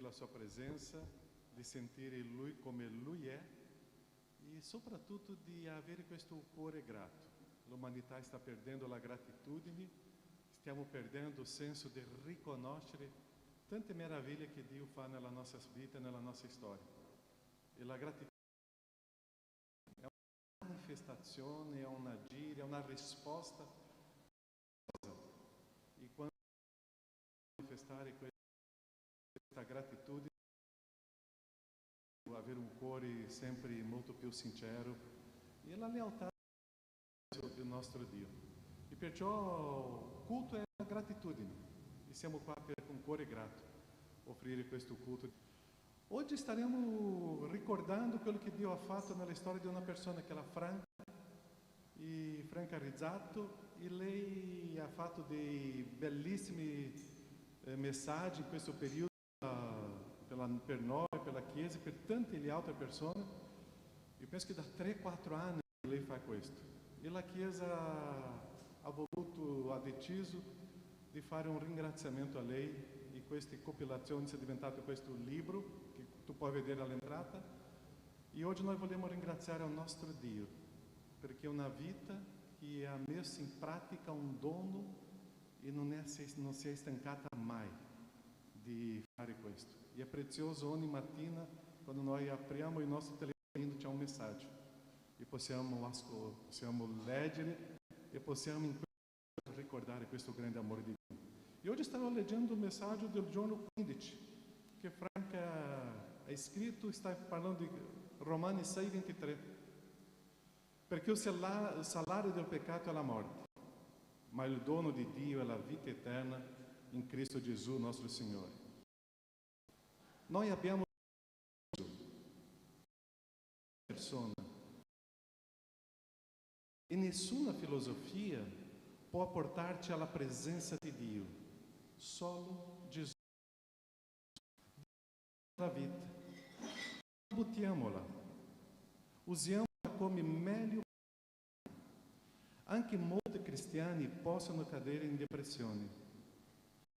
la sua presenza, di sentire Lui come Lui è e soprattutto di avere questo cuore grato. L'umanità sta perdendo la gratitudine, stiamo perdendo il senso di riconoscere tante meraviglie che Dio fa nella nostra vita e nella nostra storia. E la gratitudine è una manifestazione, è un agire, è una risposta. E quando manifestare questa gratitudine, avere un cuore sempre molto più sincero e la lealtà del nostro Dio. E perciò il culto è la gratitudine e siamo qua per un cuore grato offrire questo culto. Oggi staremo ricordando quello che Dio ha fatto nella storia di una persona che è la Franca Rizzato, e lei ha fatto dei bellissimi messaggi in questo periodo per noi, per la Chiesa, per tante altre persone. Io penso che da 3-4 anni lei fa questo. E la Chiesa ha deciso di fare un ringraziamento a lei, e queste compilazioni è diventato questo libro che tu puoi vedere all'entrata. E oggi noi vogliamo ringraziare il nostro Dio perché è una vita che ha messo in pratica un dono e non si è stancata mai di fare questo. E è prezioso ogni mattina quando noi apriamo il nostro telefonino c'è un messaggio e possiamo leggere e possiamo ricordare questo grande amore di Dio. E oggi stavo leggendo il messaggio del giorno 15 che Franca ha scritto, sta parlando di Romani 6,23, perché il salario del peccato è la morte, ma il dono di Dio è la vita eterna in Cristo Gesù nostro Signore. Noi abbiamo una persona e nessuna filosofia può portarci alla presenza di Dio, solo Gesù. La vita, buttiamola, usiamola come meglio. Anche molti cristiani possono cadere in depressione,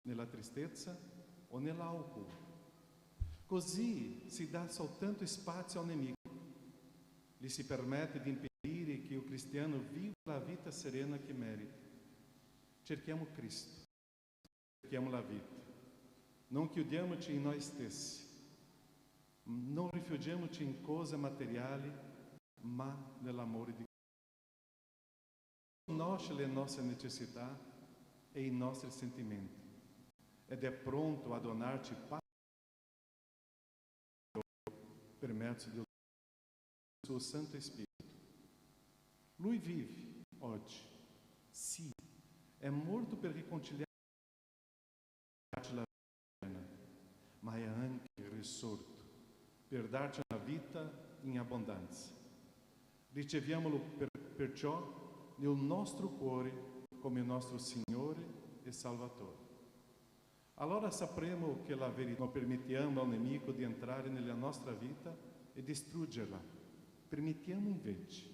nella tristezza o nell'alcol. Così si dà soltanto spazio al nemico, gli si permette di impedire che il cristiano viva la vita serena che merita. Cerchiamo Cristo, cerchiamo la vita, non chiudiamoci in noi stessi, non rifugiamoci in cose materiali, ma nell'amore di Dio. Conosce le nostre necessità e i nostri sentimenti ed è pronto a donarci pace per mezzo del suo Santo Spirito. Lui vive oggi, sì, è morto per riconciliare la vita, ma è anche risorto per darci una vita in abbondanza. Riceviamolo perciò nel nostro cuore come nostro Signore e Salvatore. Allora sapremo che la verità non permettiamo al nemico di entrare nella nostra vita e distruggerla. Permettiamo invece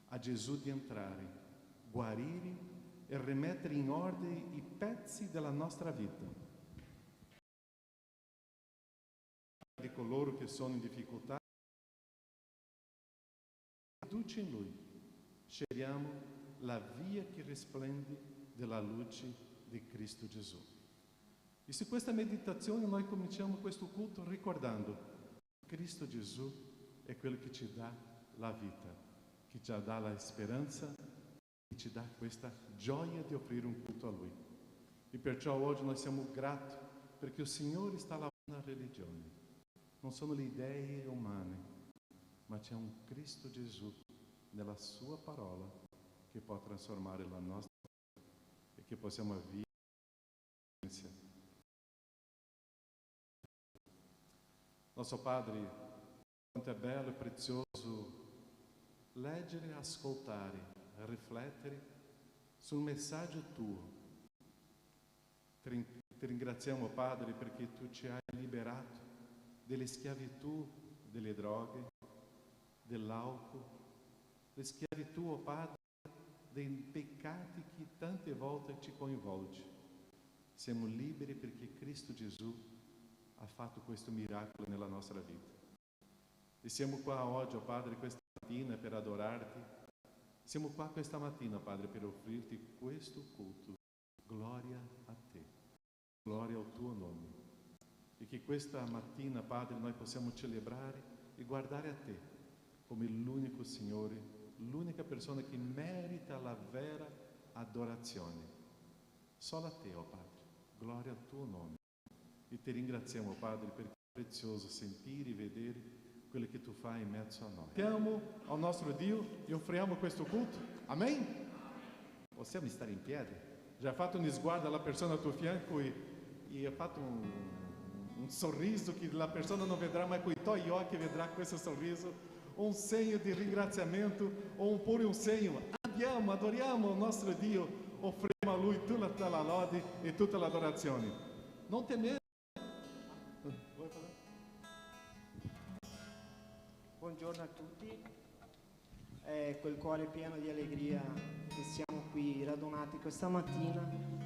a Gesù di entrare, guarire e rimettere in ordine i pezzi della nostra vita. Di coloro che sono in difficoltà, fiducia in Lui. Scegliamo la via che risplende della luce di Cristo Gesù. E su questa meditazione noi cominciamo questo culto ricordando che Cristo Gesù è quello che ci dà la vita, che ci dà la speranza e ci dà questa gioia di offrire un culto a Lui. E perciò oggi noi siamo grati perché il Signore sta lavando la religione. Non sono le idee umane, ma c'è un Cristo Gesù nella sua parola che può trasformare la nostra vita e che possiamo vivere. Nostro Padre, quanto è bello e prezioso leggere, ascoltare, riflettere sul messaggio tuo. Ti ringraziamo, Padre, perché tu ci hai liberato delle schiavitù, delle droghe, dell'alcol, le schiavitù, oh Padre, dei peccati che tante volte ci coinvolge. Siamo liberi perché Cristo Gesù ha fatto questo miracolo nella nostra vita. E siamo qua oggi, oh Padre, questa mattina per adorarti. Siamo qua questa mattina, Padre, per offrirti questo culto. Gloria a te, gloria al tuo nome. E che questa mattina, Padre, noi possiamo celebrare e guardare a te come l'unico Signore, l'unica persona che merita la vera adorazione. Solo a te, oh Padre, gloria al tuo nome. E ti ringraziamo, Padre, perché è prezioso sentire e vedere quello che tu fai in mezzo a noi. Siamo al nostro Dio e offriamo questo culto. Amém? Possiamo stare in piedi? Já fatto un sguardo alla persona al tuo fianco e ha fatto un sorriso che la persona non vedrà, ma con i tuoi occhi vedrà questo sorriso, un segno di ringraziamento o pure un segno. Andiamo, adoriamo il nostro Dio, offriamo a Lui tutta la lode e tutta l'adorazione. Non temere. Buongiorno a tutti, è quel cuore pieno di allegria che siamo qui radunati questa mattina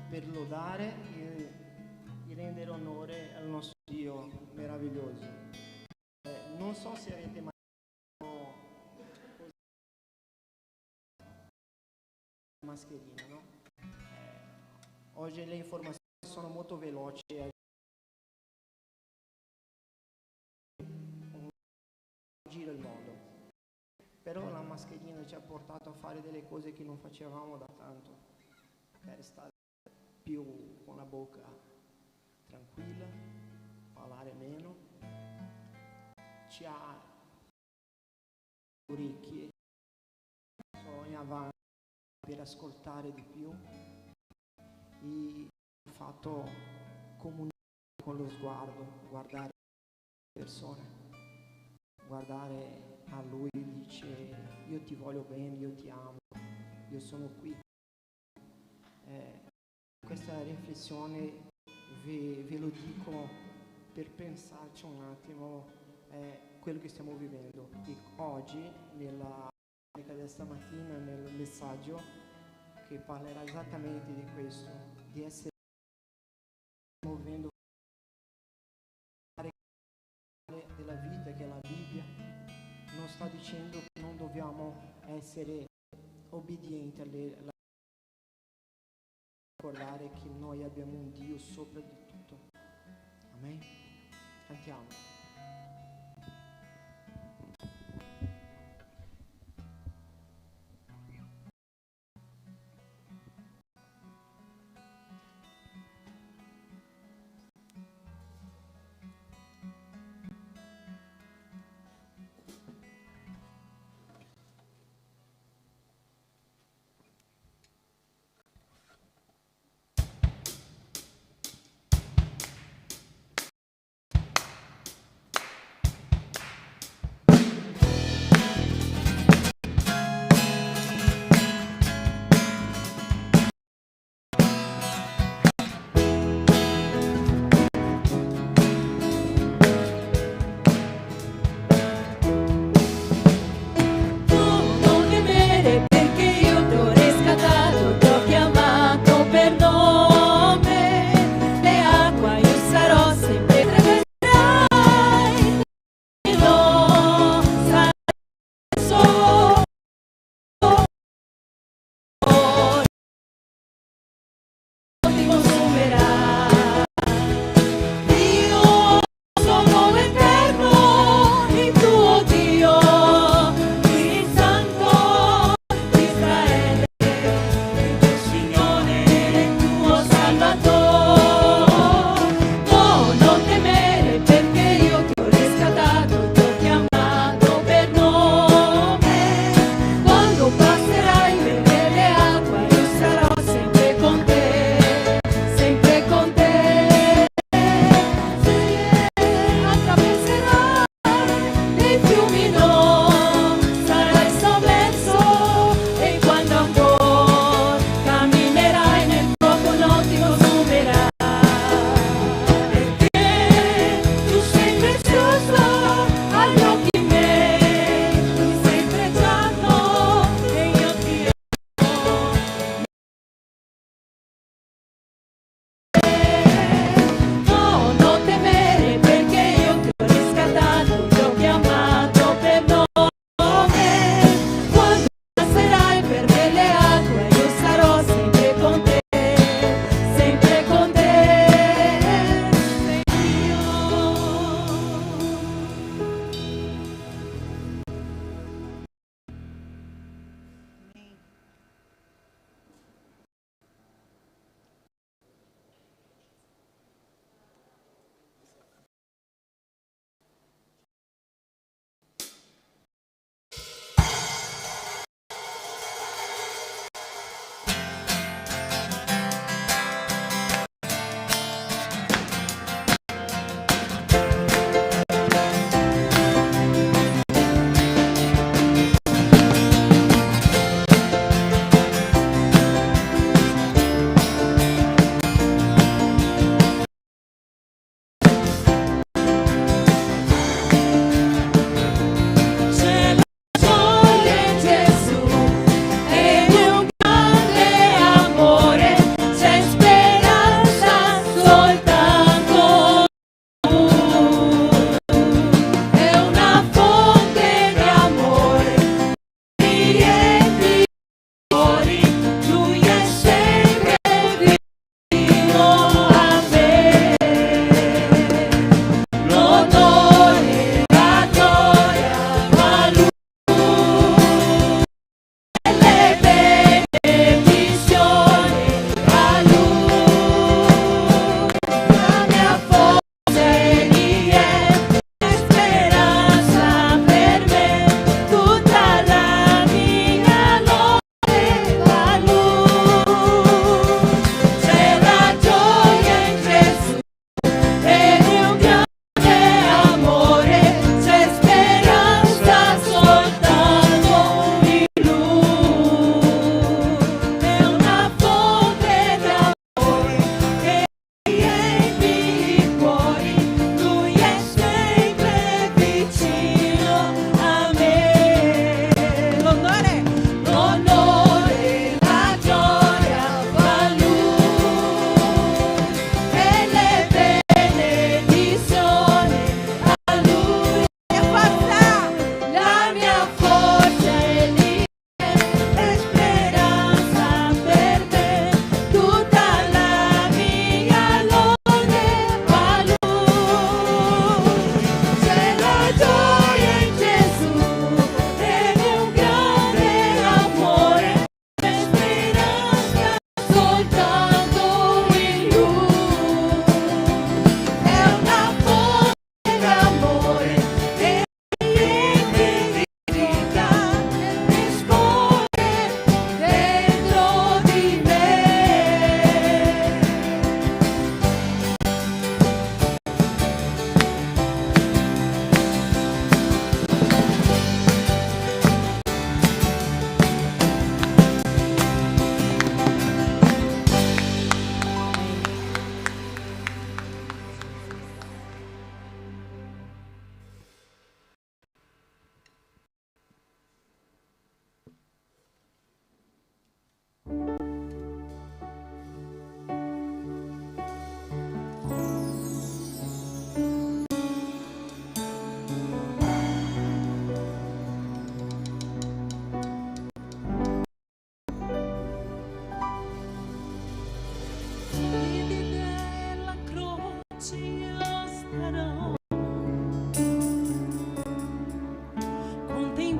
per lodare e rendere onore al nostro Dio meraviglioso. Non so se avete mai visto la mascherina, no? Oggi le informazioni sono molto veloci e gira il mondo, però la mascherina ci ha portato a fare delle cose che non facevamo da tanto, per stare più con la bocca tranquilla, parlare meno, ci ha orecchie, sono in avanti per ascoltare di più e ha fatto comunicare con lo sguardo, guardare le persone. Guardare a Lui dice: io ti voglio bene, io ti amo, io sono qui. Questa riflessione ve lo dico per pensarci un attimo quello che stiamo vivendo. E oggi, nella questa mattina, nel messaggio che parlerà esattamente di questo, di essere muovendo della vita, che la Bibbia non sta dicendo che non dobbiamo essere obbedienti alla ricordare che noi abbiamo un Dio sopra di tutto. Amen. Cantiamo.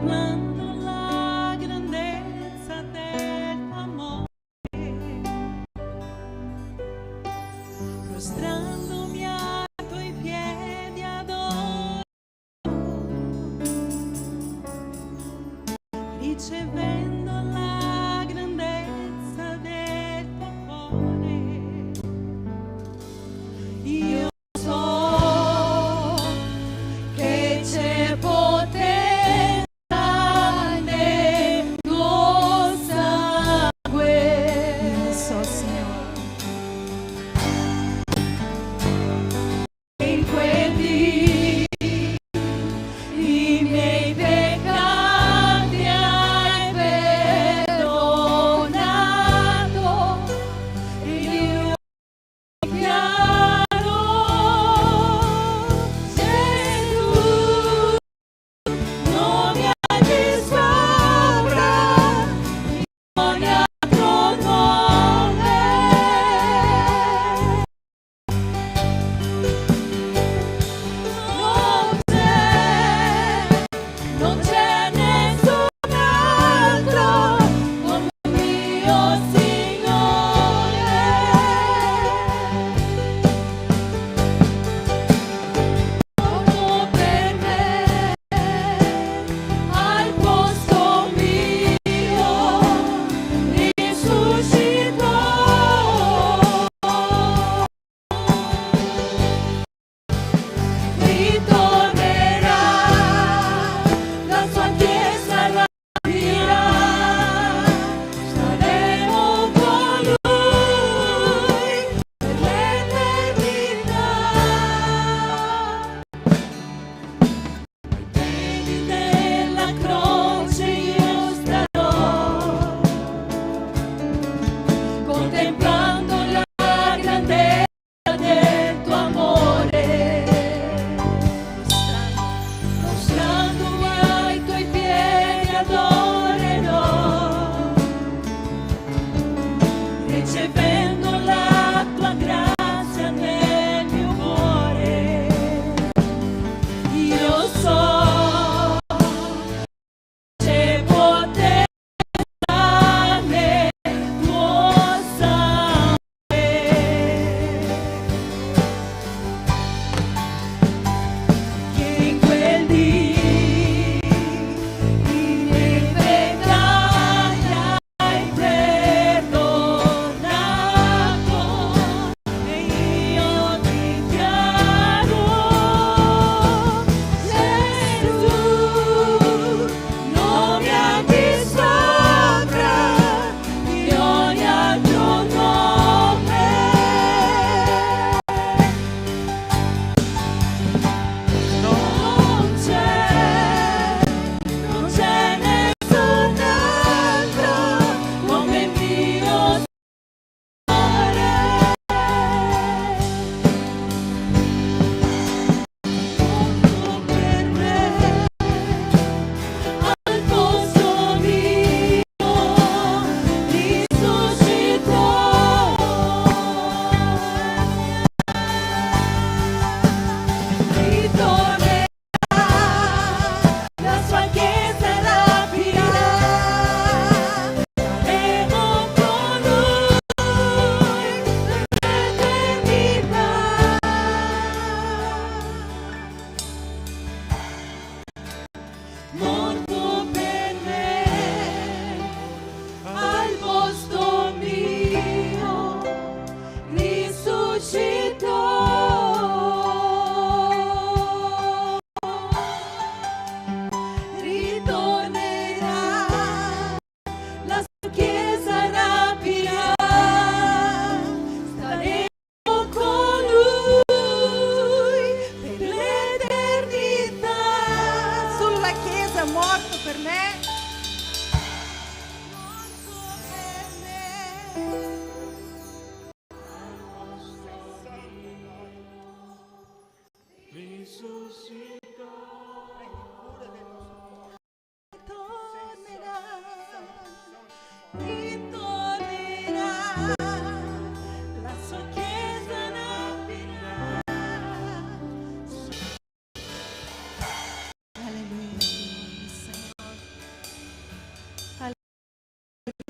contemplando la grandezza del tuo amore, prostrandomi ai tuoi piedi adoro, ricevendo la grandezza del tuo cuore. Io so che c'è potenza nel tuo sangue. Io so, Signore, in quel dì i miei peccati hai perdonato, io chiaro Gesù non mi hai di sopra ogni altro nome. Non c'è nessun altro come mio Signore. Morto per me al posto mio, risuscitò. Ritornerà, la sua chiesa rapirà, staremo con lui per l'eternità. Ai piedi della croce io starò, contemplando la grandezza del tuo amore, mostrandomi ai tuoi piedi adorerò, ricevendo la tua grazia nel mio cuore. Io so c'è potenza nel tuo sangue. Che in quel dì i miei peccati hai perdonato, e io dichiaro Gesù non mi ha di sopra di ogni altro nome. Non c'è nessun altro come mio Signore. Morto per me al posto mio, risuscitò. Ritornerà, la sua chiesa rapirà, staremo con lui per l'eternità. Morto per me al posto mio, risuscitò. Ritornerà, la sua chiesa rapirà, staremo con lui per l'eternità. Solo la Chiesa morto per me. Ritornerà, la sua chiesa rapirà. Alleluia, Senhor.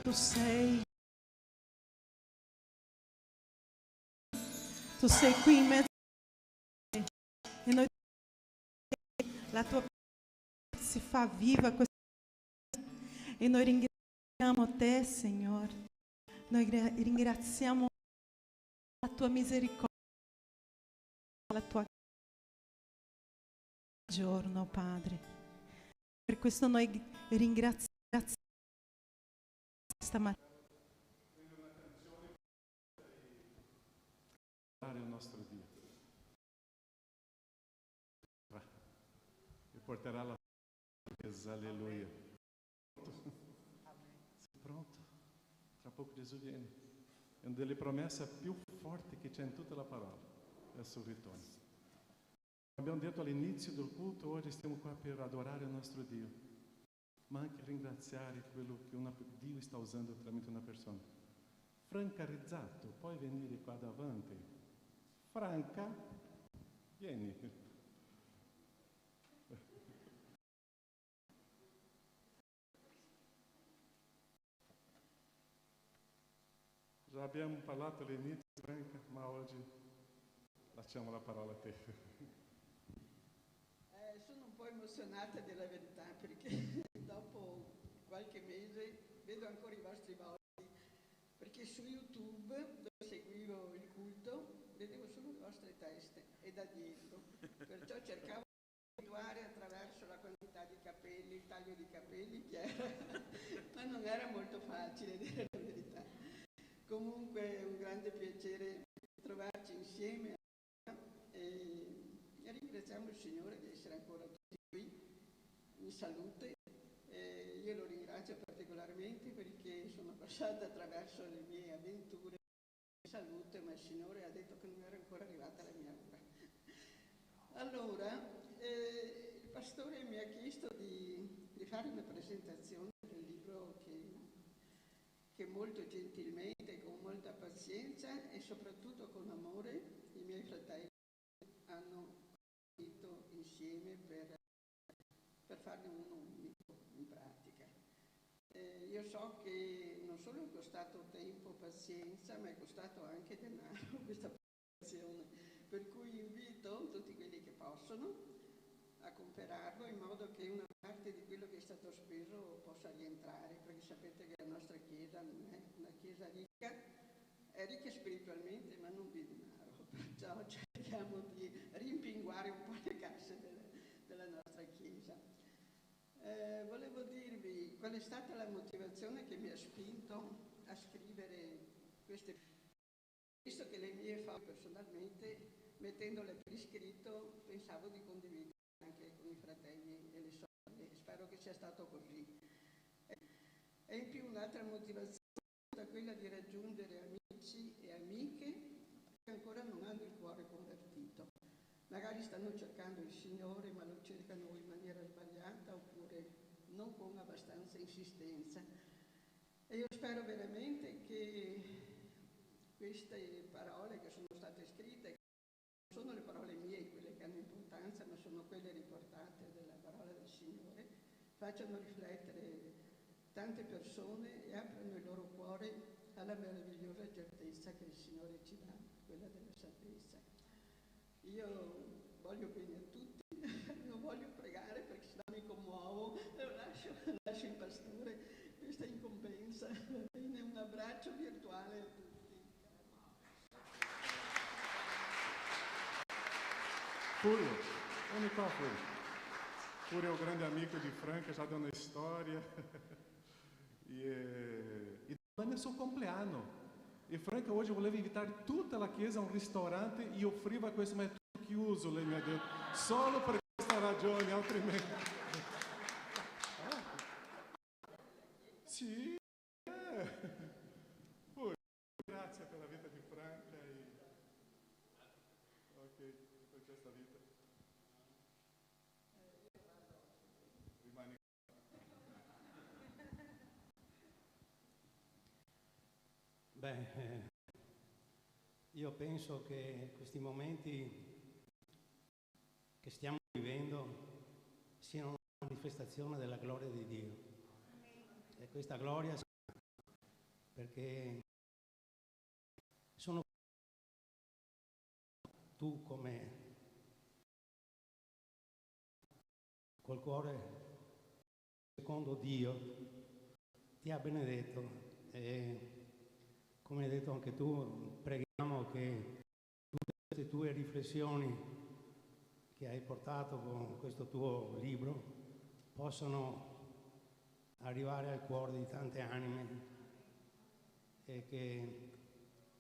Tu sei qui in mezzo a noi e noi la tua presenza si fa viva e noi ringraziamo te, Signore. Noi ringraziamo la tua misericordia, la tua giorno, Padre. Per questo noi ringraziamo stamattina. Il nostro Dio e porterà la chiesa, alleluia. Sei pronto? Tra poco Gesù viene. È una delle promesse più forti che c'è in tutta la parola, è il suo ritorno. Abbiamo detto all'inizio del culto, oggi stiamo qua per adorare il nostro Dio, ma anche ringraziare quello che Dio sta usando tramite una persona. Franca Rizzato, puoi venire qua davanti? Franca, vieni. Già abbiamo parlato all'inizio, Franca, ma oggi lasciamo la parola a te. Sono un po' emozionata della verità perché dopo qualche mese vedo ancora i vostri volti, perché su YouTube, dove seguivo il culto, vedevo solo le vostre teste e da dietro, perciò cercavo di individuare attraverso la quantità di capelli, il taglio di capelli chi era, ma non era molto facile dire la verità. Comunque è un grande piacere trovarci insieme e ringraziamo il Signore di essere ancora tutti qui in salute. Io lo ringrazio particolarmente perché sono passata attraverso le mie avventure in salute, ma il Signore ha detto che non era ancora arrivata la mia ora. Allora, il pastore mi ha chiesto di fare una presentazione del libro che molto gentilmente, con molta pazienza e soprattutto con amore i miei fratelli hanno scritto insieme per farne uno unico in pratica. Io so che non solo è costato tempo, pazienza, ma è costato anche denaro questa presentazione, per cui invito tutti quelli che possono a comprarlo in modo che una parte di quello che è stato speso possa rientrare, perché sapete che la nostra Chiesa non è una Chiesa ricca, è ricca spiritualmente ma non di denaro, perciò cerchiamo di rimpinguare un po' le casse della nostra Chiesa. Volevo dirvi qual è stata la motivazione che mi ha spinto a scrivere queste, visto che le mie foto personalmente, mettendole per iscritto, pensavo di condividere anche con i fratelli e le sorelle, spero che sia stato così. E in più un'altra motivazione è quella di raggiungere amici e amiche che ancora non hanno il cuore convertito. Magari stanno cercando il Signore, ma lo cercano in maniera sbagliata oppure non con abbastanza insistenza. E io spero veramente che queste parole che sono state scritte, non sono le parole mie quelle che hanno importanza, ma sono quelle riportate dalla parola del Signore, facciano riflettere tante persone e aprano il loro cuore alla meravigliosa certezza che il Signore ci dà, quella della salvezza. Io voglio bene a tutti, non voglio pregare perché sennò mi commuovo, lascio il pastore questa incombenza. Bene, un abbraccio virtuale a tutti. Furio, vieni qua Furio. Furio è un grande amico di Franca, già da una storia. E domani è il suo compleanno. E Franca oggi voleva invitare tutta la chiesa a un ristorante e offriva questo, ma è tutto chiuso, lei mi ha detto, solo per questa ragione, altrimenti. Sì, Furio, grazie per la vita di Franca e ok, per questa vita. Rimani. Beh, io penso che questi momenti che stiamo vivendo siano una manifestazione della gloria di Dio. E questa gloria perché sono tu come col cuore secondo Dio ti ha benedetto, e come hai detto anche tu, preghiamo che tutte queste tue riflessioni che hai portato con questo tuo libro possano arrivare al cuore di tante anime, e che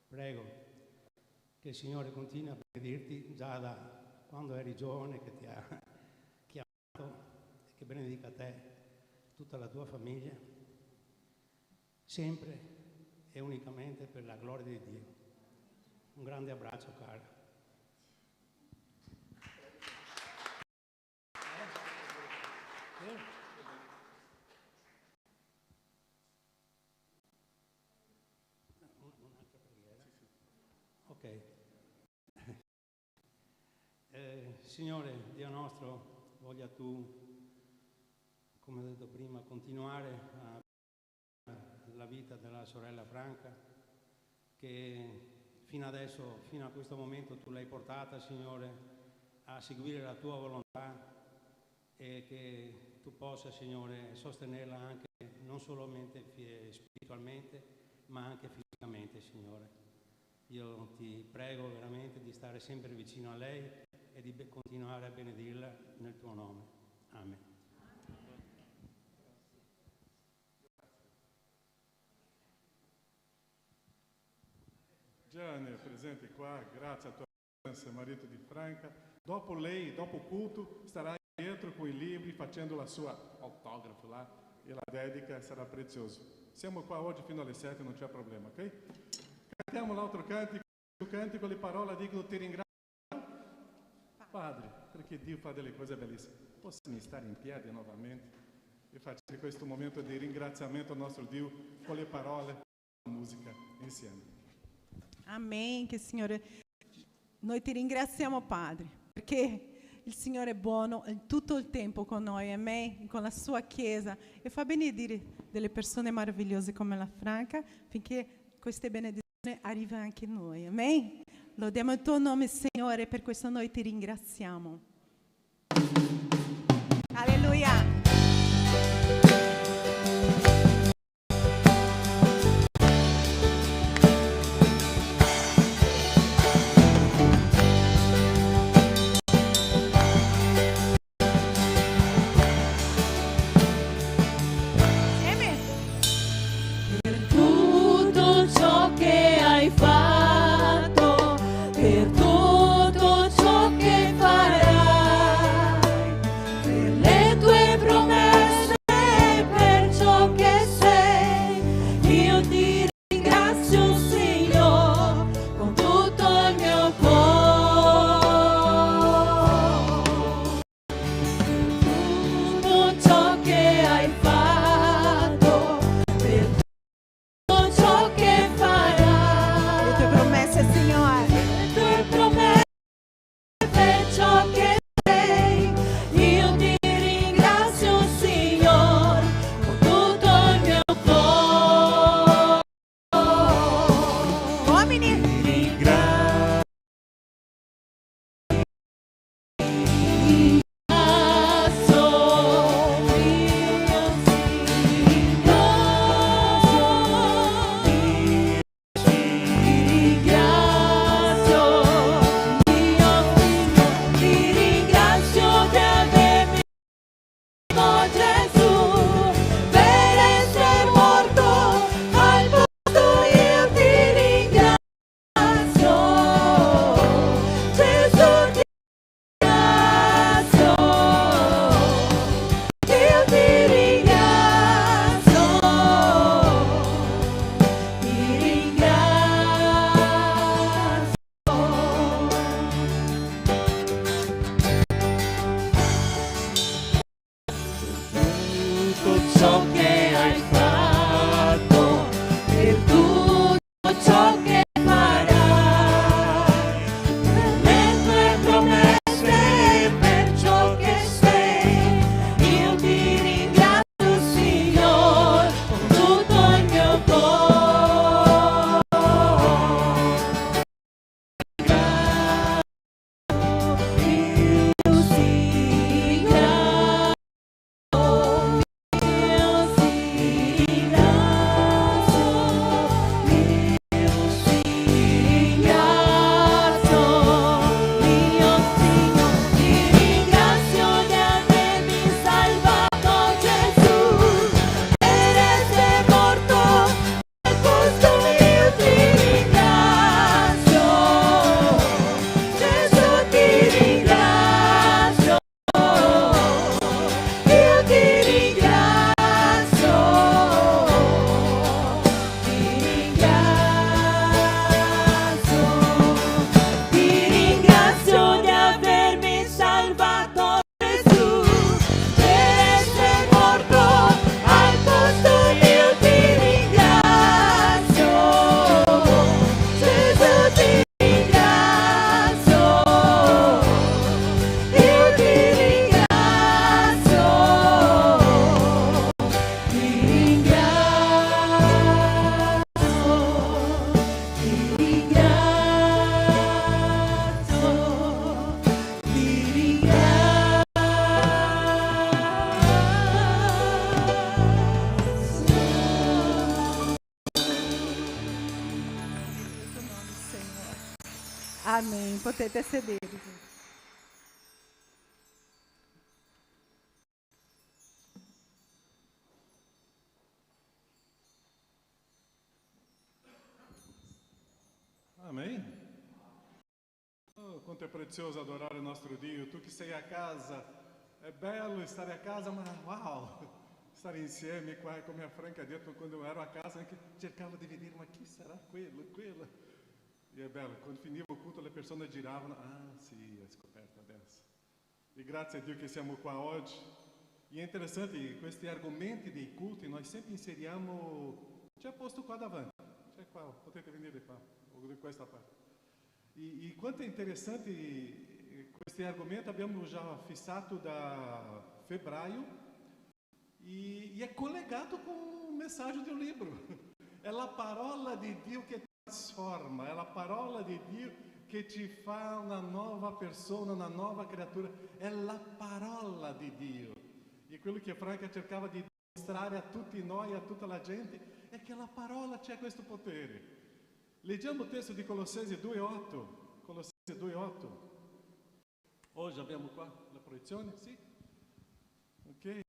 prego che il Signore continui a benedirti già da quando eri giovane, che ti ha chiamato, e che benedica te, tutta la tua famiglia, sempre e unicamente per la gloria di Dio. Un grande abbraccio, cara. Ok. Signore, Dio nostro, voglia tu, come ho detto prima, continuare la vita della sorella Franca, che fino adesso, fino a questo momento, tu l'hai portata, Signore, a seguire la tua volontà, e che tu possa, Signore, sostenerla anche non solamente spiritualmente, ma anche fisicamente, Signore. Io ti prego veramente di stare sempre vicino a lei e di continuare a benedirla nel tuo nome. Amen. Gianni è presente qua, grazie a tua presenza, marito di Franca. Dopo lei, dopo il culto, starà dietro con i libri, facendo la sua autografo là, e la dedica sarà prezioso. Siamo qua oggi fino alle 7, non c'è problema, ok? Cantiamo l'altro cantico, le parole dicono ti ringrazio, Padre, perché Dio fa delle cose bellissime. Possiamo stare in piedi novamente e facciamo questo momento di ringraziamento al nostro Dio con le parole e la musica insieme. Amen, che Signore, noi ti ringraziamo Padre, perché il Signore è buono tutto il tempo con noi, amen, con la sua Chiesa, e fa benedire delle persone meravigliose come la Franca, finché queste benedizioni arrivano anche a noi, amen. Lodiamo il tuo nome, Signore, per questo noi ti ringraziamo. Alleluia. Per tutto ciò che farai. Amém. Potete sedere. Amém? Oh, quanto é precioso adorar o nostro Dio. Tu que sei a casa, é belo estar a casa, mas uau! Estar insieme qua, come a Franca ha detto quando ero a casa, anche cercavo di vedere, ma chi sarà quello? E è bello, quando finiva il culto le persone giravano, ah sì, è scoperto adesso. E grazie a Dio che siamo qua oggi. E è interessante, questi argomenti dei culti noi sempre inseriamo, c'è posto qua davanti, c'è qua, potete venire qua, o di questa parte. E quanto è interessante questi argomenti abbiamo già fissato da febbraio, e è collegato com o messaggio del libro. È la parola di Dio che trasforma, è la parola di Dio che ci fa una nuova persona, una nuova creatura. È la parola di Dio. E quello che Franca cercava di dimostrare a tutti noi, a tutta la gente, è che la parola c'è questo potere. Leggiamo il testo di Colossesi 2,8. Colossesi 2,8. Oggi abbiamo qua la proiezione, sì? Ok.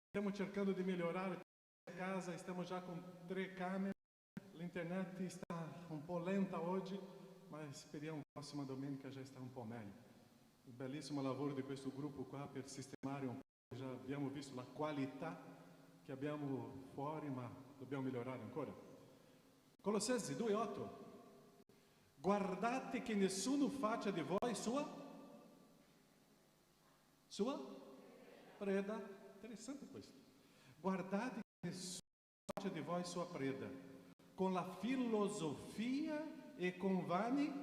Stiamo cercando di migliorare a casa, stiamo già con 3 camere, l'internet sta un po' lenta oggi, ma speriamo che la prossima domenica já sta un po' meglio. Il bellissimo lavoro di questo gruppo qua per sistemare un po', già abbiamo visto la qualità che abbiamo fuori, ma dobbiamo migliorare ancora. Colossensi 2,8. Guardate che nessuno faccia di voi sua preda. Interessante questo. Guardate che nessuno faccia di voi sua preda, con la filosofia e con vani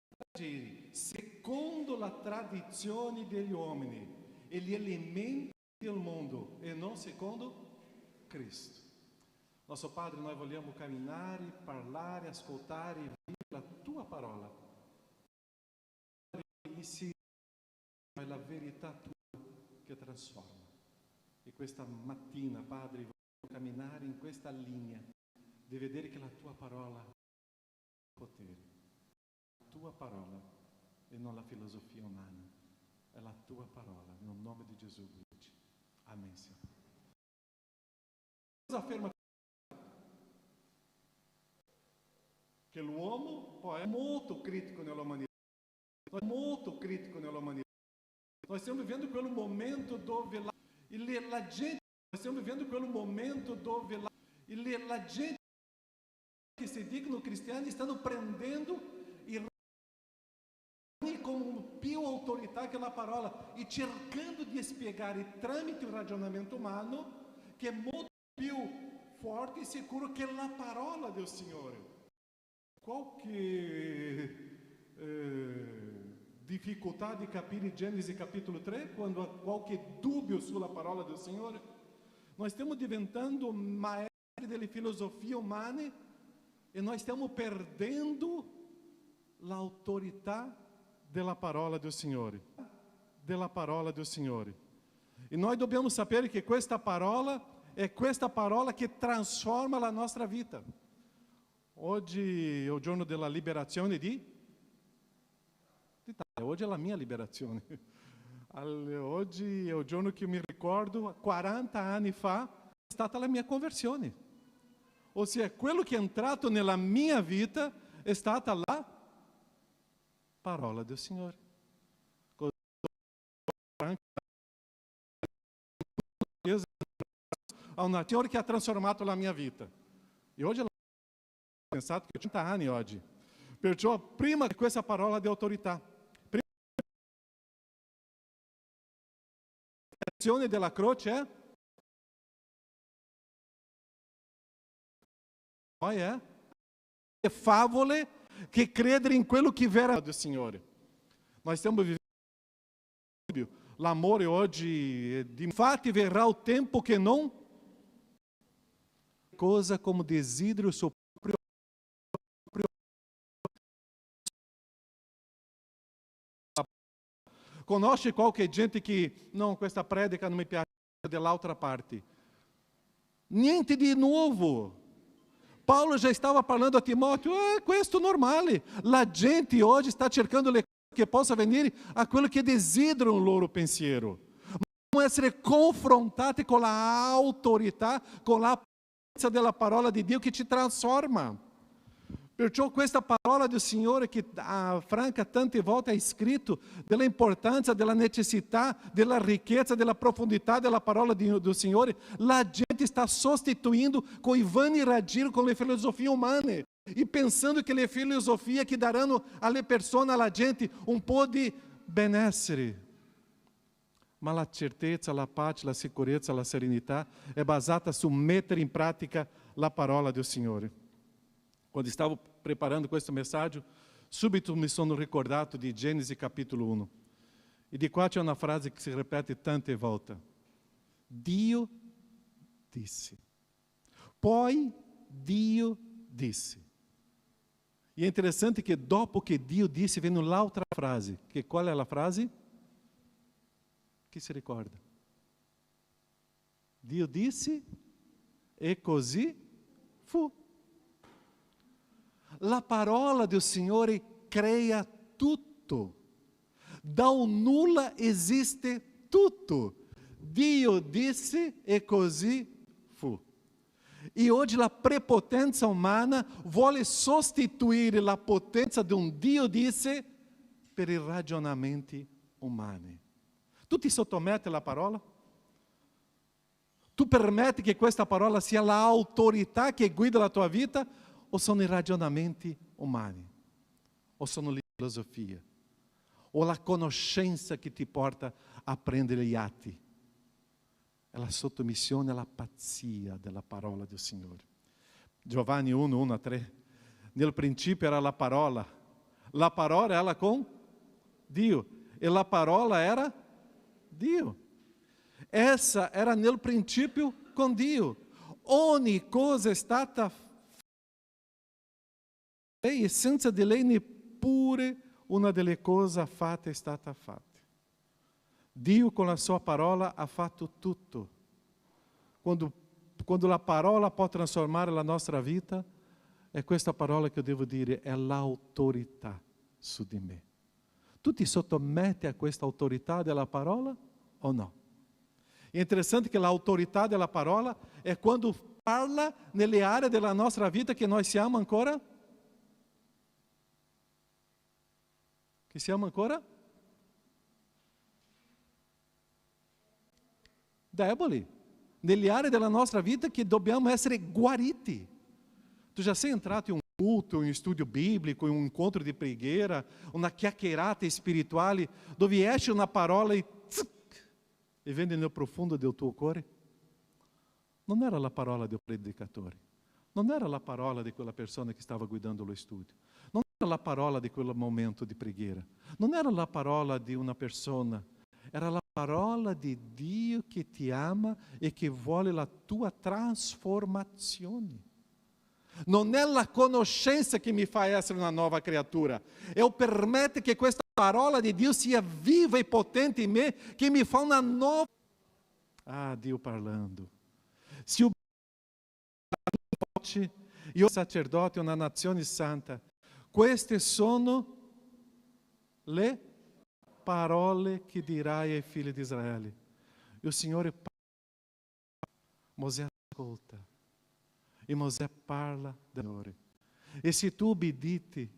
piaceri, secondo la tradizione degli uomini e gli elementi del mondo, e non secondo Cristo. Nosso Padre, noi vogliamo camminare, parlare, ascoltare e vivere la tua parola. E se è la verità tua che trasforma. E questa mattina, Padre, voglio camminare in questa linea di vedere che la tua parola ha potere. La tua parola e non la filosofia umana. È la tua parola, nel nome di Gesù. Amém, Senhor. Deus afirma que l'uomo poi è molto critico nell'umanità. Molto critico nell'umanità. Nós estamos vivendo pelo momento dove la gente, nós estamos vivendo pelo momento dove la gente che si dicono cristiani stanno prendendo i con più autorità che la parola e cercando di spiegare tramite un ragionamento umano che è molto più forte e sicuro che la parola del Signore. Qualche difficoltà di capire Gênesis capítulo 3, quando há qualche dubbio sulla parola del Signore? Nós stiamo diventando maestri delle filosofie umane e nós stiamo perdendo l'autorità della parola del Signore. Della parola del Signore. E noi dobbiamo sapere che questa parola è questa parola che trasforma la nostra vita. Oggi è il giorno della liberazione di Italia. Oggi è la mia liberazione. Oggi è il giorno che mi ricordo, 40 anni fa, è stata la mia conversione. Ossia, quello che è entrato nella mia vita è stata la parola del Signore. È un Signore che ha trasformato la mia vita. E oggi ho pensato che ho 30 anni oggi. Perciò, prima di questa parola di autorità, l'azione della croce è favole che credere in quello che verrà del Signore. Noi stiamo vivendo l'amore oggi, infatti verrà il tempo che non cosa come desidera il suo proprio. Conosce qualche gente che, não, questa predica non mi piace, dell'altra parte. Niente di nuovo. Paulo já estava falando a Timóteo, questo normale. La gente oggi sta cercando le cose che possa venire a quello che desiderano il loro pensiero. Ma essere confrontati con la autorità, con la potenza della parola di Dio che ci trasforma. Perciò questa parola del Signore che Franca tante volte ha scritto dell'importanza, della necessità, della ricchezza, della profondità della parola del Signore, la gente sta sostituindo con i vani raggiri, con le filosofie umane e pensando che le filosofie che daranno alle persone, alla gente un po' di benessere. Ma la certezza, la pace, la sicurezza, la serenità è basata su mettere in pratica la parola del Signore. Quando stavo preparando questa mensagem, subito mi sono ricordato di Genesi capítulo 1. E di qua c'è una frase che si ripete tante volte. Dio disse. Poi Dio disse. E è interessante che dopo che Dio disse, vem l'altra frase. Che qual è la frase? Chi si ricorda? Dio disse e così fu. La parola del Signore crea tutto. Da un nulla esiste tutto. Dio disse e così fu. E oggi la prepotenza umana vuole sostituire la potenza di un Dio disse per i ragionamenti umani. Tu ti sottometti alla parola? Tu permetti che questa parola sia l'autorità che guida la tua vita? O sono i ragionamenti umani? O sono le filosofie? O la conoscenza che ti porta a prendere gli atti? È la sottomissione alla pazzia della parola del Signore. Giovanni 1, 1-3. Nel principio era la parola era com Dio, e la parola era Dio. Essa era nel princípio com Dio. Ogni cosa è stata e senza di lei neppure una delle cose fatte è stata fatta. Dio con la sua parola ha fatto tutto. Quando la parola può trasformare la nostra vita, è questa parola che io devo dire, è l'autorità su di me. Tu ti sottometti a questa autorità della parola o no? È interessante che l'autorità della parola è quando parla nelle aree della nostra vita che noi siamo ancora deboli, nelle aree della nostra vita che dobbiamo essere guariti. Tu já sei entrato in un culto, in un studio biblico, in un incontro di preghiera, una chiacchierata spirituale, dove esce una parola e vende nel profondo del tuo cuore? Non era la parola del predicatore, non era la parola di quella persona che stava guidando lo studio, non era la parola di quel momento di preghiera, non era la parola di una persona, era la parola di Dio che ti ama e che vuole la tua trasformazione. Non è la conoscenza che mi fa essere una nuova creatura, è il permettere che questa parola di Dio sia viva e potente in me, che mi fa una nuova... Dio parlando. Se o sacerdote e o sacerdote, una nazione santa, queste sono le parole che dirai ai figli di Israele. E o Signore parla, Mosè ascolta. E Mosè parla del Signore. E se tu obbedite,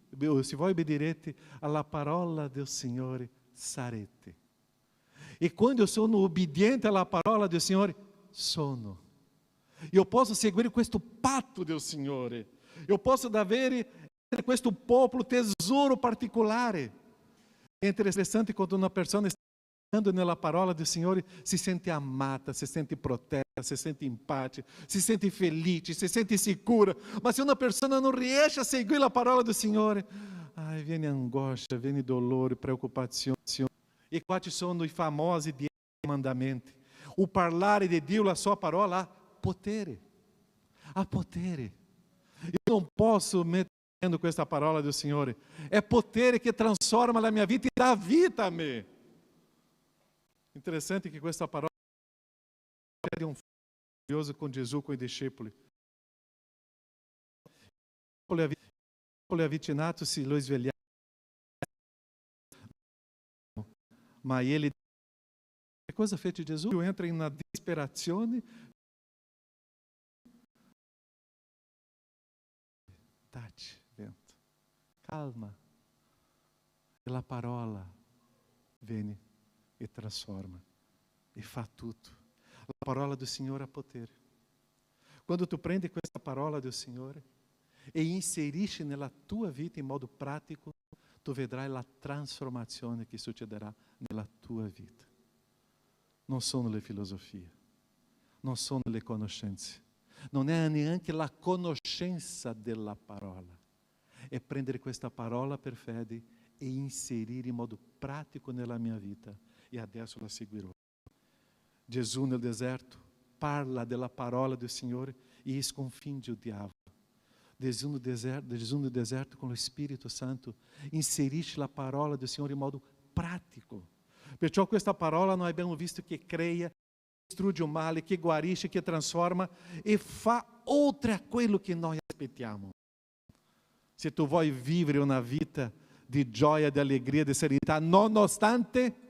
se voi obbedirete alla parola del Signore, sarete. E quando eu sono obbediente alla parola del Signore, sono. Eu posso seguire questo patto del Signore. Eu posso avere questo popolo tesouro particolare. É interessante quando uma pessoa está andando nella parola del Signore, si sente amata, si sente protetta, si sente in pace, si sente felice, si sente sicura. Ma se uma pessoa não riesce a seguir a parola do Signore, viene angoscia, viene dolore, preoccupazione. E quali sono i famosi 10 mandamenti? O parlare di Dio, la sua parola, ha potere. Ha potere. Eu não posso metendo questa parola do Signore. É potere che transforma la mia vita e dà vita a me. Interessante que questa parola é de um curioso com Jesus, com os discípulos. le avvicinato, si lo svegliava, ma ele, che cosa fece Gesù? Entra in una disperazione, taci, vento, calma, e la parola viene e trasforma, e fa tutto. La parola do Signore ha potere. Quando tu prendi questa parola do Signore e inserisci nella tua vita in modo pratico, tu vedrai la trasformazione che succederà nella tua vita. Non sono le filosofie, non sono le conoscenze, non è neanche la conoscenza della parola, è prendere questa parola per fede e inserire in modo pratico nella mia vita, e adesso la seguirò. Gesù nel deserto parla della parola do Signore e sconfigge o diavolo. Gesù no deserto com o Espírito Santo inserisce la parola do Signore in modo pratico. Perciò questa parola noi abbiamo visto che crea, distrugge o male, che guarisce, che trasforma e fa oltre a quello che noi aspettiamo. Se tu vuoi vivere una vita di gioia, di allegria, di serenità, nonostante,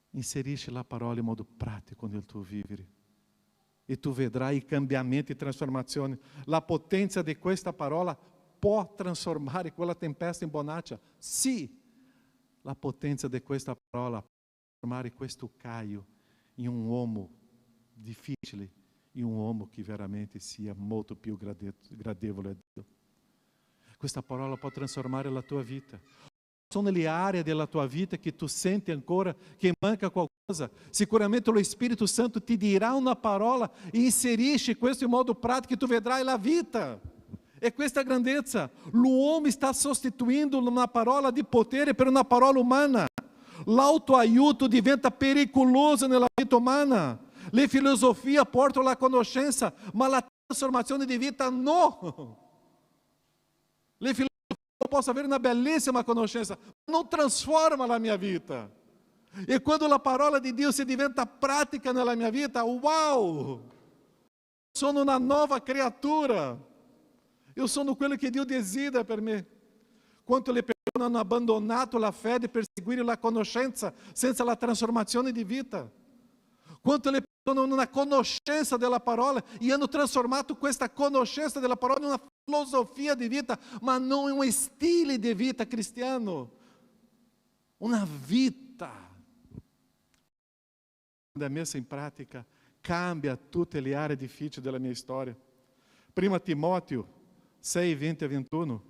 inserisci la parola in modo pratico nel tuo vivere. E tu vedrai i cambiamenti e trasformazioni. La potenza di questa parola può trasformare quella tempesta in bonaccia. Sì, la potenza di questa parola può trasformare questo Caio in un uomo difficile, in un uomo che veramente sia molto più gradevole a Dio. Questa parola può trasformare la tua vita. Sono le aree della tua vita che tu senti ancora che manca qualcosa. Sicuramente lo Spirito Santo ti dirà una parola e inserisci questo in modo pratico e tu vedrai la vita. E questa grandezza. L'uomo sta sostituindo una parola di potere per una parola umana. L'autoaiuto diventa pericoloso nella vita umana. Le filosofie portano la conoscenza, ma la trasformazione di vita no. Le filosofie posso avere una bellissima conoscenza, non trasforma la mia vita. E quando la parola di Dio si diventa pratica nella mia vita, uau! Sono una nuova creatura. Eu sono quello che Dio desidera per me. Quanto le persone hanno abbandonato la fede per seguire la conoscenza senza la trasformazione di vita. Quanto le persone hanno una conoscenza della parola e hanno trasformato questa conoscenza della parola in una filosofia di vita, ma non in un stile di vita cristiano. Una vita. Da messa in pratica cambia tutte le aree difficili della mia storia. Prima Timóteo 6, 20 e 21.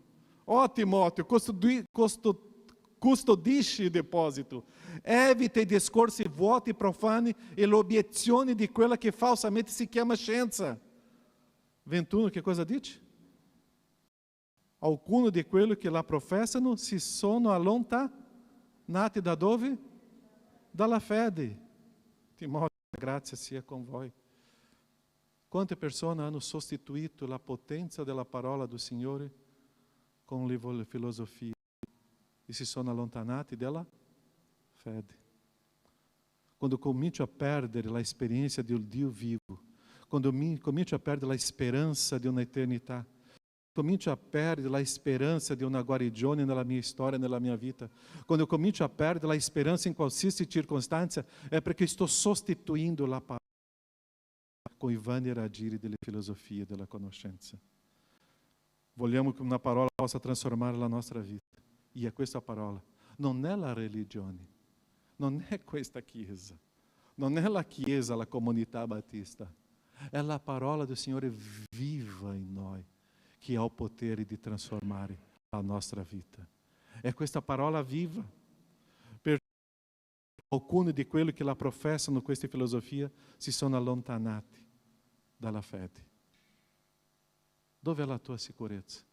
Ó Timóteo, custodisci il deposito, evita i discorsi vuoti e profani e le obiezioni di quella che falsamente si chiama scienza. 21, che cosa dice? Alcuni di quelli che la professano si sono allontanati da dove? Dalla fede. Timóteo, grazia sia con voi. Quante persone hanno sostituito la potenza della parola do Signore con le filosofie e si sono allontanati dalla fede. Quando comincio a perdere la esperienza di un Dio vivo, quando comincio a perdere la speranza di un'eternità, comincio a perdere la speranza di una guarigione nella mia storia, nella mia vita, quando eu comincio a perdere la speranza in qualsiasi circostanza, è perché sto sostituendo la parola con i vani ragiri delle filosofie e della conoscenza. Vogliamo che una parola possa trasformare la nostra vita. E è questa parola. Non è la religione, non è questa chiesa, non è la chiesa, la comunità battista. È la parola del Signore viva in noi, che ha il potere di trasformare la nostra vita. È questa parola viva. Per alcuni di quelli che la professano questa filosofia si sono allontanati dalla fede. Dove è la tua sicurezza?